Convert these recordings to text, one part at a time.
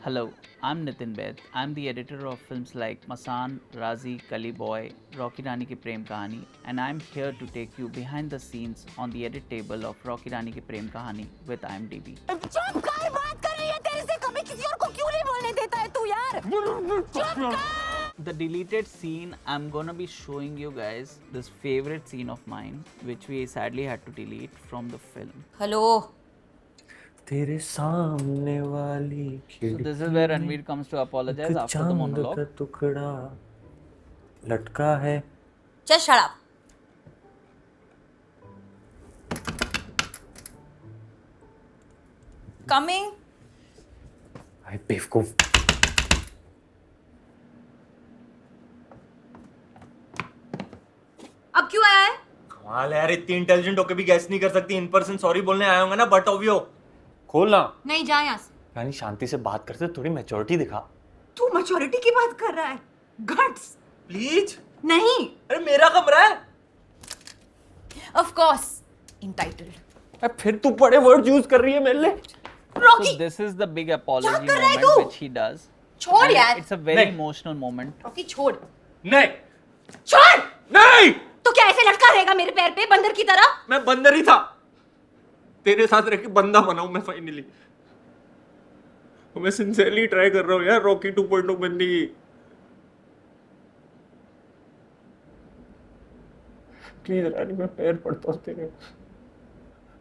Hello, I'm Nitin Baid. I'm the editor of films like Masaan, Raazi, Gully Boy, Rocky Rani Kii Prem Kahani, and I'm here to take you behind the scenes on the edit table of Rocky Rani Kii Prem Kahani with IMDb. चुप कर बात कर रही है तेरे से कभी किसी और को क्यों नहीं बोलने देता है तू यार चुप कर The deleted scene, I'm gonna be showing you guys this favorite scene of mine, which we sadly had to delete from the film. Hello तेरे सामने वाली So this is where Ranveer comes to apologize after the monologue. का टुकड़ा लटका है. चल shut up coming भाई बेवकूफ. अब क्यों आया है कमाल है यार, इतनी इंटेलिजेंट होके भी गैस नहीं कर सकती. इन पर्सन सॉरी बोलने आया होगा ना, बट ऑब्वियो. खोलना. नहीं जा यहाँ से रानी शांति से बात करते, थोड़ी मैच्योरिटी दिखा. तू मैच्योरिटी की बात कर रहा है गट्स प्लीज. नहीं अरे मेरा कमरा है. ऑफ कोर्स इंटाइटल्ड फिर तू बड़े वर्ड यूज कर रही है मेरे लिए. Rocky So this is the big apology कर रहा है moment तू? which he does. छोड़ And यार It's a very नहीं. emotional moment. रॉकी छोड़ नहीं छोड़ नहीं, तो क्या ऐसे लटका रहेगा मेरे पैर पे बंदर की तरह मैं बंदर ही था. तेरे साथ रह के बंदा बनाऊं मैं फाइनली. मैं सिंसियरली ट्राई कर रहा हूँ यार रॉकी 2.0 बनने की. प्लीज रानी, मैं पैर पड़ता हूँ तेरे.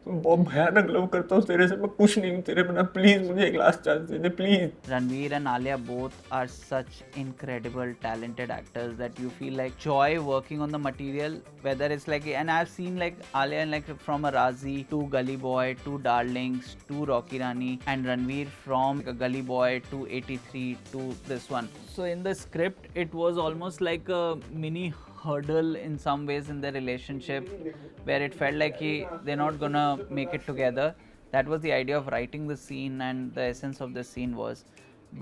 मैं बहुत भयानक लव करता हूँ तेरे से. मैं कुछ नहीं हूँ तेरे बिना. प्लीज मुझे एक last chance they they please. Ranveer and Alia both are such incredible, talented actors that you feel like joy working on the material. Whether it's like, and I've seen like Alia like from a Raazi to Gully Boy to Darlings to Rocky Rani, and Ranveer from a Gully Boy to 83 to this one. So in the script, it was almost like a mini hurdle in some ways in their relationship, where it felt like they're not gonna make it together. That was the idea of writing the scene, and the essence of the scene was.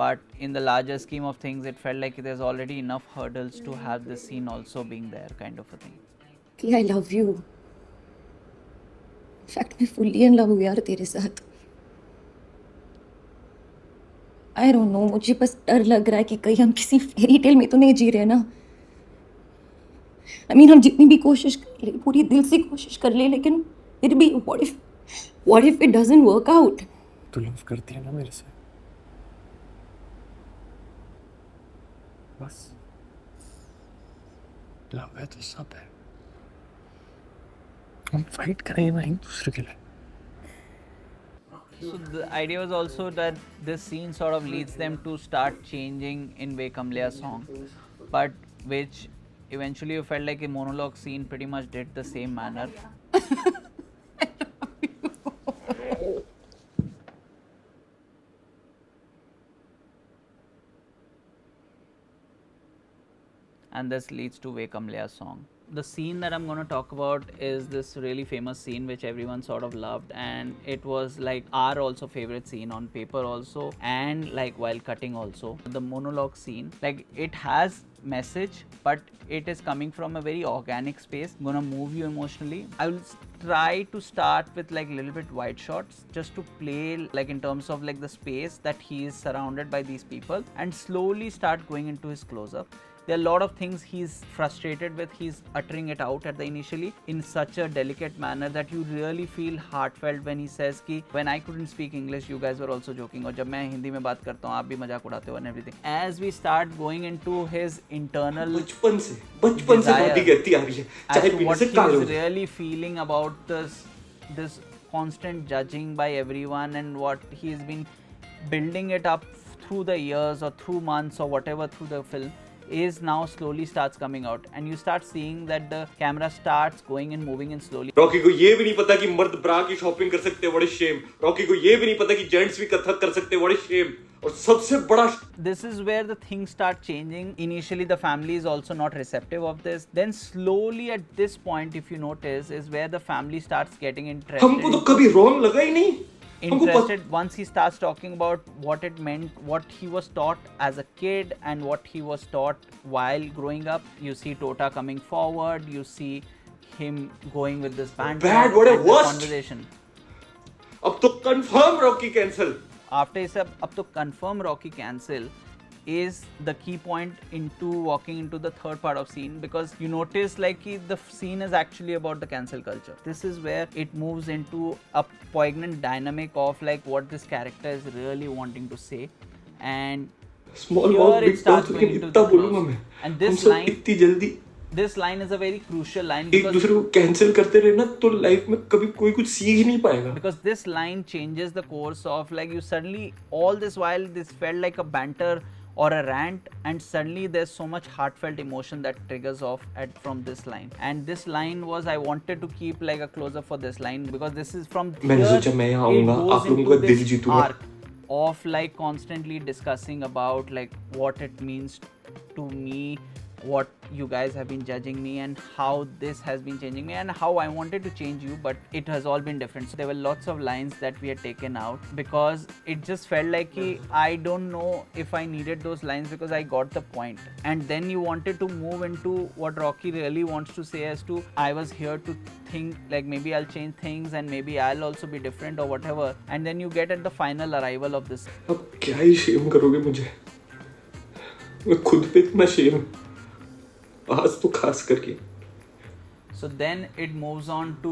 But in the larger scheme of things, it felt like there's already enough hurdles to have this scene also being there, kind of a thing. कि I love you. In fact मैं fully in love हूँ यार तेरे साथ. I don't know, मुझे बस डर लग रहा है कि कहीं हम किसी फेरी टेल में तो नहीं जी रहे ना. आई मीन हम जितनी भी कोशिश कर ले, पूरी दिल से कोशिश कर ले, लेकिन फिर भी what if it doesn't work out. तू लव करती है ना मेरे से. बस लव है तो सब है. हम फाइट करेंगे ना एक दूसरे के लिए. So the idea was also that this scene sort of leads them to start changing in Ve Kamleya song, but which eventually you felt like a monologue scene pretty much did the same manner. And this leads to Ve Kamleya song. The scene that I'm going to talk about is this really famous scene which everyone sort of loved, and it was like our also favorite scene on paper also, and like while cutting also. The monologue scene, like it has message, but it is coming from a very organic space, gonna move you emotionally. I will try to start with like a little bit wide shots just to play like in terms of like the space that he is surrounded by these people, and slowly start going into his close-up. There are a lot of things he's frustrated with. He's uttering it out at the initially in such a delicate manner that you really feel heartfelt when he says कि when I couldn't speak English, you guys were also joking. और जब मैं हिंदी में बात करता हूँ, आप भी मजाक उड़ाते हो and everything. As we start going into his internal बचपन से बॉडी कहती आ रही है. as चाय to पीने what से he काल हो was गया. really feeling about this constant judging by everyone, and what he's been building it up through the years or through months or whatever through the film is now slowly starts coming out, and you start seeing that the camera starts going and moving in slowly. Rocky को ये भी नहीं पता कि मर्द ब्रा की shopping कर सकते हैं. What is shame. रॉकी को ये भी नहीं पता कि जेंट्स भी कथक कर सकते हैं. What is shame. और सबसे बड़ा This is where the things start changing. Initially the family is also not receptive of this, then slowly at this point, if you notice, is where the family starts getting interested. हमको तो कभी wrong लगा ही नहीं. Interested once he starts talking about what it meant, what he was taught as a kid and what he was taught while growing up. You see Tota coming forward, you see him going with this banter Bad, what a and the worst. conversation. अब तो confirm Rocky cancel. after इसे अब तो confirm Rocky cancel is the key point into walking into the third part of scene, because you notice like the scene is actually about the cancel culture. This is where it moves into a poignant dynamic of like what this character is really wanting to say, and small here बहुत it big starts बहुत, going लेकिन into इतना the बोलूंगा close. मैं, And हम this सब line, इतनी जल्दी this line is a very crucial line एक दूसरे को कैंसिल करते रहे ना तो लाइफ में कभी कोई कुछ सीख ही नहीं पाएगा. because this line changes the course of like you suddenly, all this while this felt like a banter or a rant, and suddenly there's so much heartfelt emotion that triggers off from this line. And this line was, I wanted to keep like a closer for this line because this is from मैंने here, सोचा मैं यहाँ it आऊंगा, goes आप लोगों into का दिल this जीतूंगा. arc of like constantly discussing about like what it means to me, what you guys have been judging me, and how this has been changing me, and how I wanted to change you, but it has all been different. So there were lots of lines that we had taken out because it just felt like I don't know if I needed those lines because I got the point. And then you wanted to move into what Rocky really wants to say as to, I was here to think like maybe I'll change things and maybe I'll also be different or whatever. And then you get at the final arrival of this. अब क्या ही Shem करोगे मुझे, मैं खुद पे इतना Shem, आज तो खास करके. So then it moves on to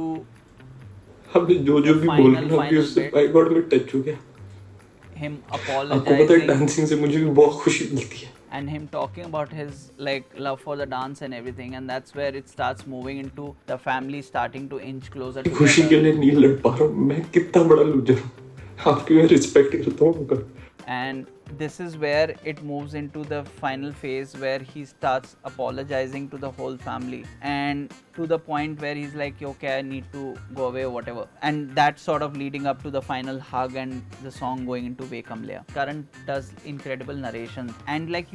हमने जो भी बोलना भी उससे बाय गॉड में टच हो गया. him आपको पता है apologizing डांसिंग से मुझे भी बहुत खुशी मिलती है. and him talking about his like love for the dance and everything, and that's where it starts moving into the family starting to inch closer खुशी के together. लिए नहीं लड़ पा रहा हूँ, मैं कितना बड़ा लूजर हूँ. आपकी मैं रिस्पेक्ट करता हूँ उनका. And this is where it moves into the final phase where he starts apologizing to the whole family, and to the point where he's like, okay, I need to go away or whatever, and that's sort of leading up to the final hug and the song going into Ve Kamleya. Karan does incredible narration, and like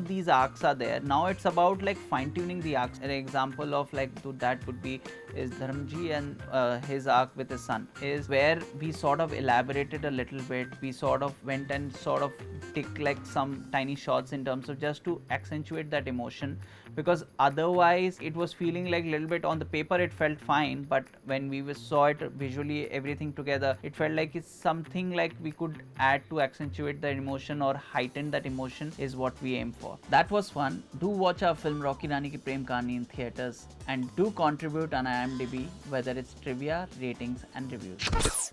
these arcs are there. Now it's about like fine tuning the arcs. An example of like that would be is Dharamji and his arc with his son, is where we sort of elaborated a little bit. We sort of went and sort of take like some tiny shots in terms of just to accentuate that emotion, because otherwise it was feeling like a little bit on the paper it felt fine, but when we saw it visually everything together, it felt like it's something like we could add to accentuate the emotion or heighten that emotion is what we aim for. That was fun. Do watch our film Rocky Rani Kii Prem Kahani in theatres, and do contribute on IMDb, whether it's trivia, ratings and reviews.